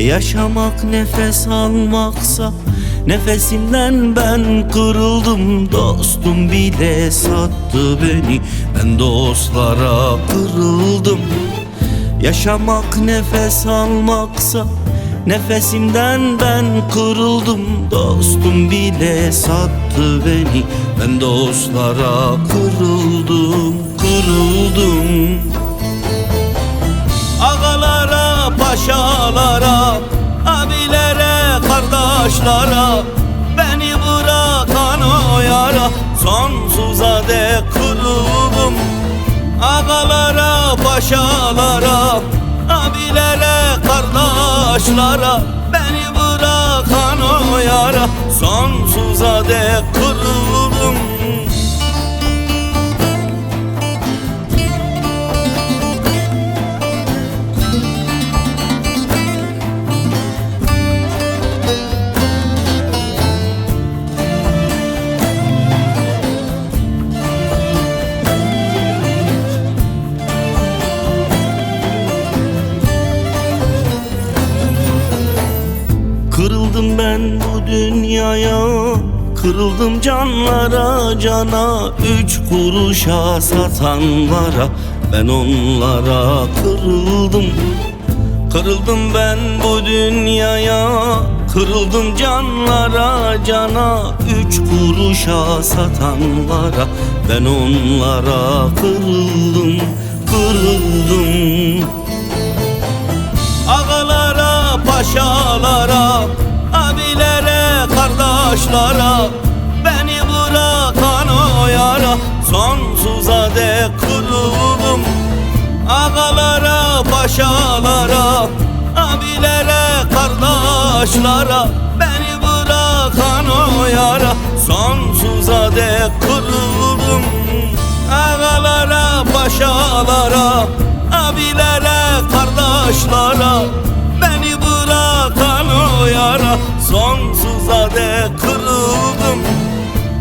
Yaşamak nefes almaksa nefesimden ben kırıldım. Dostum bile sattı beni, ben dostlara kırıldım. Yaşamak nefes almaksa nefesimden ben kırıldım. Dostum bile sattı beni, ben dostlara kırıldım, kırıldım. Ağalara, paşalara, abilere, kardeşlara, beni bırakan o yara sonsuza dek kırıldım. Ağalara, paşalara, abilere, kardeşlara, beni bırakan o yara sonsuza dek kırıldım. Kırıldım ben bu dünyaya, kırıldım canlara cana. 3 kuruşa satanlara, ben onlara kırıldım. Kırıldım ben bu dünyaya, kırıldım canlara cana. 3 kuruşa satanlara, ben onlara kırıldım, kırıldım. Ağalara, paşalara, abilere, kardeşlara, beni bırakan o yara sonsuza dek kırıldım. Ağalara, paşalara, abilere, kardeşlara, beni bırakan o yara sonsuza dek kırıldım. Ağalara, paşalara, abilere, kardeşlara, beni bırakan o yara sonsuza dek kırıldım.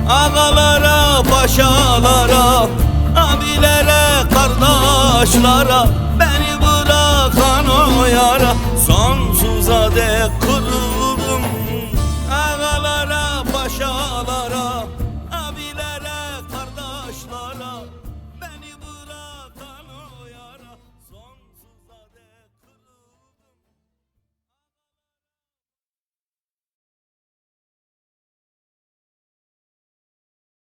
Ağalara, paşalara, abilere, kardeşlara, beni bırakan o yara sonsuza dek